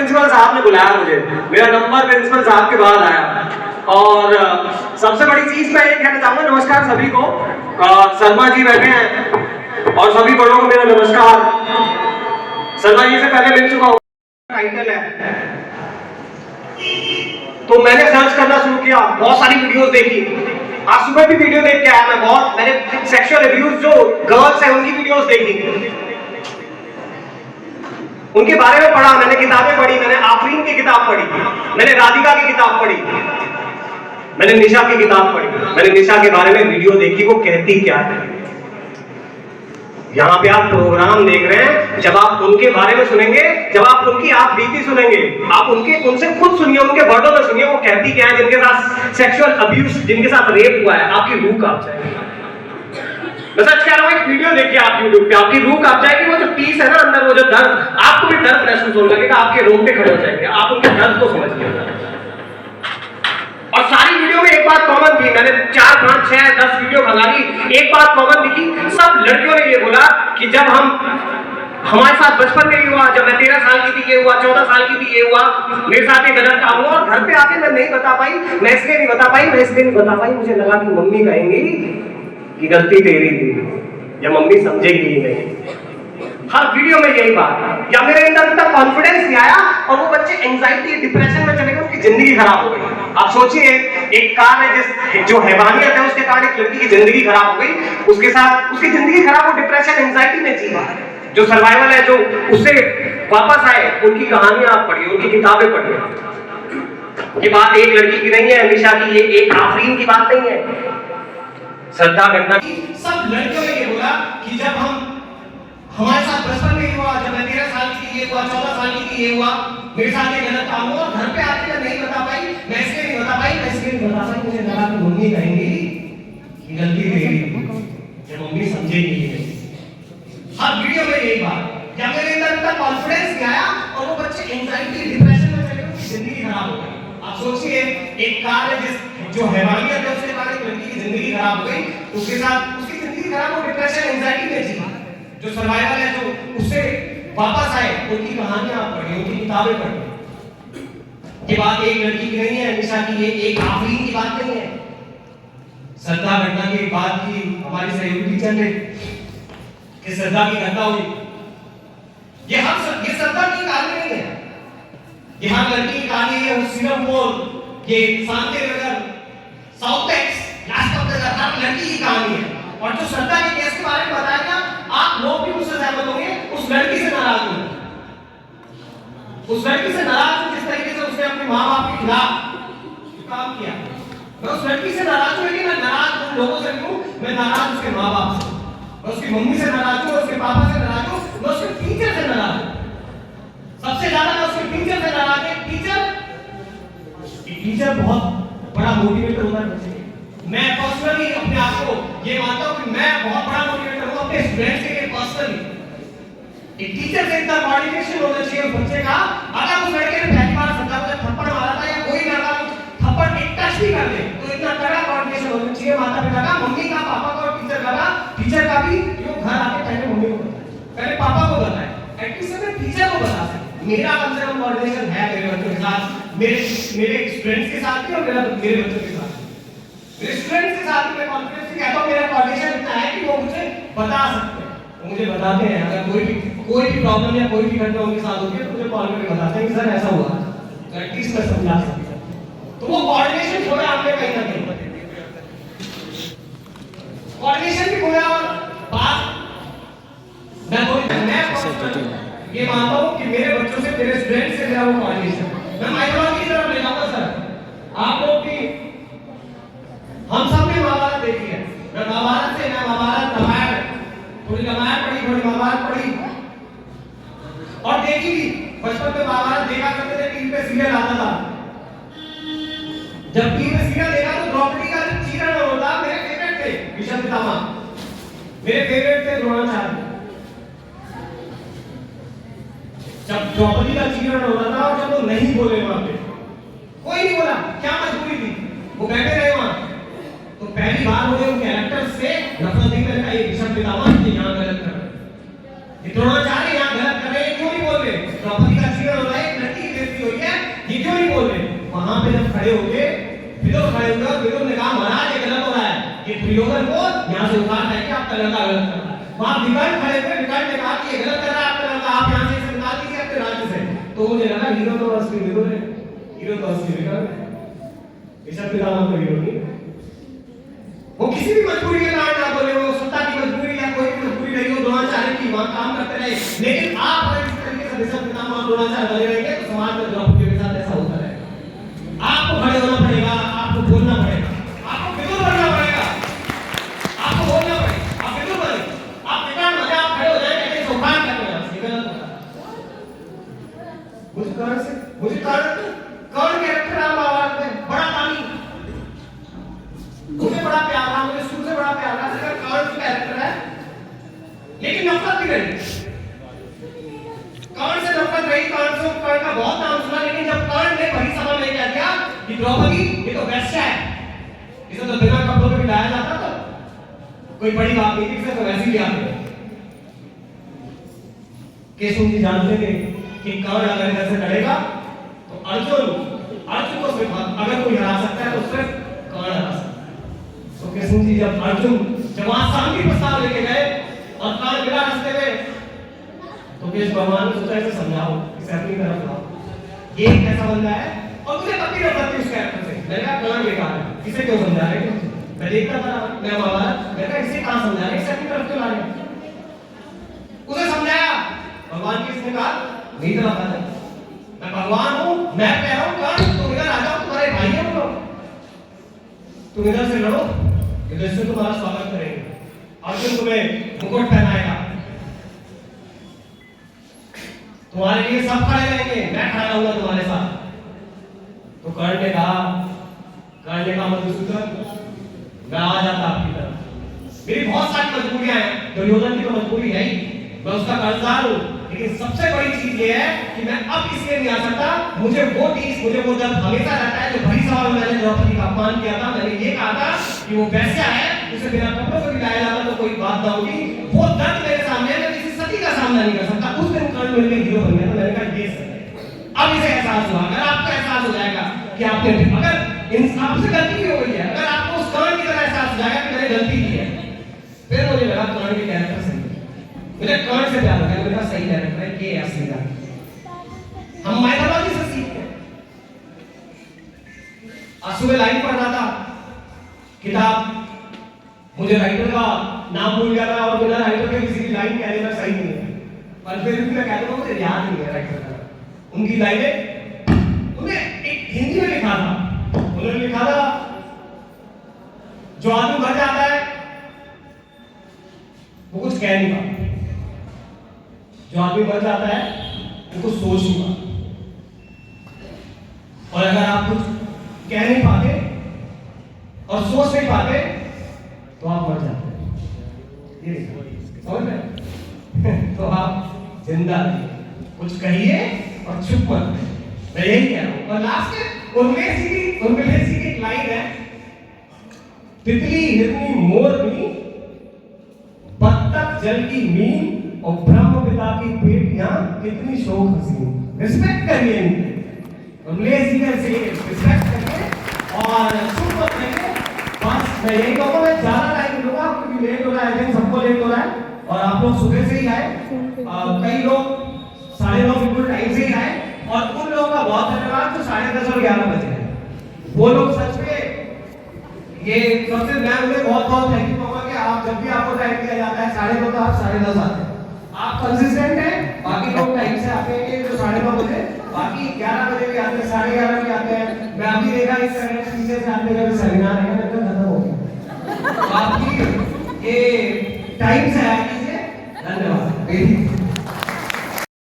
Principal साहब ने बुलाया मुझे, मेरा नंबर प्रिंसिपल साहब के बाद आया। और सबसे बड़ी चीज मैं ये कहना चाहूंगा, नमस्कार सभी को। शर्मा जी बैठे हैं और सभी बड़ों को मेरा नमस्कार। शर्मा जी से पहले मिल चुका हूँ, टाइटल है। तो मैंने सर्च करना शुरू किया, बहुत सारी वीडियोस देखी। आज सुबह भी वीडियो देख के आया मैं, मैंने सेक्सुअल अब्यूज जो गर्ल्स है उनकी वीडियोस देखी, उनके बारे में पढ़ा, मैंने किताबें पढ़ी, मैंने आफरीन की किताब पढ़ी, मैंने राधिका की किताब पढ़ी, मैंने निशा की किताब पढ़ी, मैंने निशा के बारे में वीडियो देखी, वो कहती क्या है। यहाँ पे आप प्रोग्राम देख रहे हैं, जब आप उनके बारे में सुनेंगे, जब आप उनकी आप बीती सुनेंगे, आप उनसे खुद सुनिए, उनके वर्डों में सुनिए वो कहती क्या है। जिनके साथ सेक्सुअल अब्यूज, जिनके साथ रेप हुआ है, आपकी रूह कांप जाएगी। मैं सच कह रहा हूं, एक वीडियो देखिए आप YouTube पे, आपकी रूह कांप जाएगी। वो जो पीस है ना अंदर, वो जो दर्द, आपको भी दर्द महसूस होने लगेगा, आपके रोंगटे खड़े हो जाएंगे, आप उनके दर्द को समझिए। और सारी वीडियो में एक बात कॉमन थी, मैंने 4, 5, 6, 10 वीडियो भगा ली, एक बात कॉमन दिखी, सब लड़कियों ने ये बोला कि जब हमारे साथ बचपन में ये हुआ, जब मैं 13 साल की थी ये हुआ, 14 साल की थी ये हुआ, मेरे साथ ये गलत काम हुआ, और घर पे आके मैं नहीं बता पाई, मैं इसलिए नहीं बता पाई, मुझे लगा कि मम्मी कहेंगी कि गलती तेरी थी, या मम्मी समझेगी ही नहीं। हर वीडियो में यही बात, या मेरे अंदर इतना कॉन्फिडेंस नहीं आया, और वो बच्चे एंजाइटी, डिप्रेशन में चले गए, उनकी जिंदगी खराब हो गई। आप सोचिए, एक कार है जो हैवानियत है, उसके कारण एक लड़की की जिंदगी खराब हो गई, उसके साथ उसकी जिंदगी खराब हो, डिप्रेशन एंजाइटी में जी, जो सर्वाइवल है, जो उससे वापस आए, उनकी कहानियां आप पढ़िए, उनकी किताबें पढ़िए। ये बात एक लड़की की नहीं है निशा की, ये एक आफरीन की बात नहीं है, श्रद्धा घटना की। सब लड़कियों ने ये बोला कि जब हमारे साथ बचपन में ये हुआ, जब मैं 13 साल की ये हुआ, 14 साल की ये हुआ, मेरे साथ ये गलत काम हुआ, और घर पे आके मैं नहीं बता पाई, मैं इसलिए नहीं बता पाई, मुझे लगा कि मम्मी कहेंगी कि गलती तेरी थी, या मम्मी समझेगी नहीं। हर वीडियो में यही बात, जब मेरे अंदर इतना कॉन्फिडेंस नहीं आया, और वो बच्चे एंजाइटी, डिप्रेशन में चले गए, उनकी जिंदगी खराब हो गई। आप सोचिए, एक कार है जो हैवानियत है, उसके कारण एक लड़की की जिंदगी खराब हो गई, उसके साथ उसकी जिंदगी खराब हो, डिप्रेशन एंजाइटी में जी, जो सर्वाइवल है, जो उससे वापस आए, उनकी कहानियां आप पढ़िए, उनकी किताबें पढ़िए। ये बात एक लड़की की नहीं है निशा की, ये एक आफरीन की बात नहीं है। श्रद्धा घटना की बात की हमारी सहयोगी टीचर ने कि श्रद्धा की घटना हुई, ये श्रद्धा की कहानी नहीं है, ये हर लड़की की कहानी है। वो सिरम मोल, ये Shanti Nagar, south x, last तक हर लड़की की कहानी है। और जो श्रद्धा के केस के बारे में बताया गया, आप लोग भी मुझसे सहमत होंगे, उस लड़की से नाराज हूं, उस लड़की से नाराज हूं जिस तरीके से उसने अपने माँ बाप के खिलाफ काम किया। मैं उस लड़की से नाराज हूं, लेकिन मैं नाराज उन लोगों से हूं, मैं नाराज उसके माँ बाप से, मैं उसकी मम्मी से नाराज हूं, उसके पापा से नाराज हूं, मैं उसके टीचर से नाराज हूं। सबसे ज्यादा मैं उसके टीचर से नाराज हूं। टीचर बहुत बड़ा मोटिवेटर होता है बच्चे के। मैं पर्सनली अपने आप को ये मानता हूं कि मैं बहुत बड़ा मोटिवेटर हूं अपने स्टूडेंट्स के लिए पर्सनली। एक टीचर से इतना कोऑर्डिनेशन होना चाहिए उस बच्चे का। अगर उस लड़के ने पहली बार श्रद्धा को थप्पड़ मारा था, या कोई लड़का थप्पड़ एक टच भी कर ले, तो इतना तगड़ा कोऑर्डिनेशन होना चाहिए माता पिता का, मम्मी का, पापा का और टीचर का भी, जो घर आके पहले मम्मी को बताए, पहले पापा को बताए, एटलीस्ट मैं टीचर को बता सके मेरा कम से कम कोऑर्डिनेशन है मेरे बच्चों के साथ, मेरे स्टूडेंट्स के साथ भी, और मेरे बच्चों के साथ। मेरे स्टूडेंट्स के साथ मैं कॉन्फिडेंस से कहता हूं मेरा कोऑर्डिनेशन इतना है कि वो मुझे बता सकते हैं, वो मुझे बताते हैं। अगर कोई भी प्रॉब्लम या कोई भी घटना उनके साथ होती है तो मुझे कॉल करके बताते हैं कि सर ऐसा हुआ, तो एटलीस्ट मैं समझा सकता हूं। तो वो कोऑर्डिनेशन थोड़ा हमने कहीं ना कहीं कोऑर्डिनेशन भी खोया। और बात मैं ये मानता हूं कि मेरे बच्चों से, मेरे स्टूडेंट से मेरा वो कोऑर्डिनेशन, मैं माइथोलॉजी की तरफ ले जाऊंगा। सर आप लोग की, हम सब ने महाभारत देखी है, मैं महाभारत रामायण, थोड़ी रामायण पढ़ी, थोड़ी महाभारत पढ़ी, और देखी भी बचपन में महाभारत देखा करते थे, टीवी पे सीरियल आता था। जब टीवी पे सीरियल देखा तो द्रौपदी का जो चीरण होता मेरे फेवरेट थे, भीष्म पितामह मेरे फेवरेट थे, द्रोणाचार्य। जब द्रौपदी का चीरण हो रहा था और जब वो नहीं बोले वहां पे, कोई नहीं बोला, क्या मजबूरी थी, वो बैठे रहे वहां, तो पहली बार मुझे उन कैरेक्टर्स से नफरत नहीं करना। ये भीष्म पितामह ये यहां गलत कर रहे हैं, ये द्रोणाचार्य यहां गलत कर रहे हैं, क्यों नहीं बोल रहे? द्रौपदी का चीरण हो रहा है, एक लड़की खड़े होके विदुर खड़े होकर विदुर ने कहा महाराज ये गलत हो रहा है, ये दुर्योधन को यहाँ से उतार करके आपका लड़का गलत कर रहा है। वहां विकर्ण खड़े हुए, विकर्ण ने कहा कि ये गलत कर रहा है आपका लड़का, आप यहाँ से इसे निकाल दीजिए अपने राज्य से। तो मुझे लगा हीरो तो असली विदुर है, हीरो तो असली विकर्ण है, इस सब का नाम तो हीरो नहीं। वो किसी भी मजबूरी के कारण ना बोले, वो सत्ता की मजबूरी या कोई भी मजबूरी रही हो, द्रोणाचार्य की वहां काम करते रहे। लेकिन आप अगर इस तरीके से विषम पितामह और द्रोणाचार्य बने रहेंगे तो समाज में द्रौपदी के साथ ऐसा होता रहेगा। आपको खड़े होना पड़ेगा, आपको बोलना पड़ेगा, आपको विदुर बनना पड़ेगा, आपको बोलना पड़ेगा। आप विदुर बने, आप विकर्ण बने, आप खड़े हो जाए कहते सोपान करते हैं, ये गलत होता है। मुझे कर्ण कैरेक्टर आप आवाज में बड़ा ताली, मुझे बड़ा प्यार था, मुझे शुरू से बड़ा प्यार था, इसका कर्ण कैरेक्टर है, लेकिन नफरत भी रही। कर्ण से नफरत रही, कर्ण का बहुत नाम सुना, लेकिन जब कर्ण ने भरी सभा में कह दिया कि द्रौपदी ये तो वैश्या है, इसे तो बिना कपड़ों के बिठाया जाता तो कोई बड़ी बात नहीं थी, इसे तो वैसे ही आते। केशव जी जानते थे कि कर्ण अगर इधर से लड़ेगा तो अर्जुन को सिर्फ अगर कोई हरा सकता है तो सिर्फ कर्ण हरा सकता है। तो कृष्ण जी जब वहां शांति प्रस्ताव लेके गए और कर्ण मिला रास्ते में, तो कृष्ण भगवान ने सोचा इसे समझाओ, इसे अपनी तरफ लाओ, ये कैसा बंदा है। और मुझे तब भी नफरत थी उस कैरेक्टर से, मैंने कहा कर्ण बेकार है, इसे क्यों समझा रहे हैं। मैं देखता था मैं महाभारत, मैंने कहा इसे कहां समझा रहे हैं, इसे अपनी तरफ क्यों ला रहे हैं। उसे समझाया, भगवान की इसने कहा मेरी तरफ आ जा, मैं भगवान हूं, मैं कह रहा हूं कर्ण तुम इधर आ जाओ, तुम्हारे भाई हैं वो, तुम इधर से लड़ो, इधर से तुम्हारा स्वागत करेंगे, अर्जुन तुम्हें मुकुट पहनाएगा, तुम्हारे लिए सब खड़े रहेंगे, मैं खड़ा रहूंगा तुम्हारे साथ। तो कर्ण ने कहा मधुसूदन मैं आ जाता आपकी तरफ, मेरी बहुत सारी मजबूरियां हैं, दुर्योधन की तो मजबूरी है ही, मैं उसका कर्जदार हूं, लेकिन सबसे बड़ी चीज ये है कि मैं अब इसलिए नहीं आ सकता, मुझे वो दर्द हमेशा रहता है जो भरी सभा में मैंने द्रौपदी का अपमान किया था। मैंने ये कहा था कि वो वैश्या है, उसे बिना कपड़ों से दिखाया जाता तो कोई बात ना होगी, वो दर्द मेरे सामने है, मैं किसी सती का सामना नहीं कर सकता। उस दिन कर्ण मेरे लिए हीरो बन गया, तो मैंने कहा ये अब इसे एहसास हुआ। अगर आपको एहसास हो जाएगा कि आपने अगर इंसान से गलती हो गई है, अगर आपको उस कर्ण की तरह एहसास हो जाएगा कि मैंने गलती की है, फिर मुझे लगा कर्ण की कैरेक्टर सही है, मुझे कर्ण से प्यार हो गया, मेरा सही कैरेक्टर है, ये असली का हम माइथोलॉजी से सीखते हैं। आज सुबह लाइन पढ़ रहा था किताब, मुझे राइटर का नाम भूल गया था और बिना राइटर के किसी की लाइन कह देना सही नहीं है, पर फिर भी मैं कहता हूं मुझे याद नहीं है राइटर का उनकी लाइनें। उन्होंने एक हिंदी में लिखा था, उन्होंने लिखा था जो आदमी मर जाता है वो कुछ कह नहीं पाता, जो आदमी मर जाता है वो कुछ सोच नहीं पाता, और अगर आप कुछ कह नहीं पाते और सोच नहीं पाते तो आप मर जाते हैं। ये समझ में तो आप जिंदा रहिए, कुछ कहिए और चुप मत, मैं यही कह रहा हूं। और लास्ट में उनमें से एक लाइन है, तितली हिरनी मोरनी बत्तख जल की मीन और ब्रह्म पिता की बेटियां कितनी शोक हसीन। रिस्पेक्ट करिए इनकी, रिस्पेक्ट करिए और चुप मत रहिए। बस मैं यही कहूंगा, मैं ज्यादा टाइम लूंगा क्योंकि लेट हो रहा है, सबको लेट हो रहा है और आप लोग सुबह से ही आए, कई लोग 9:30 बिल्कुल टाइम से ही आए, और उन लोगों का बहुत धन्यवाद जो 10:30 और 11 बजे आए। वो लोग सच में ये सबसे मैं उन्हें बहुत थैंक यू कहूंगा कि आप जब भी आपको टाइम दिया जाता है 9:30 तो आप 10:30 आते हैं, आप कंसिस्टेंट हैं। बाकी लोग टाइम से आते हैं जो 9:30 बजे, बाकी 11 बजे भी आते हैं, 11:30 भी आते हैं। मैं अभी देखा इस पीछे से आते हैं सेमिनार है, खत्म हो गया। आपकी ये टाइम से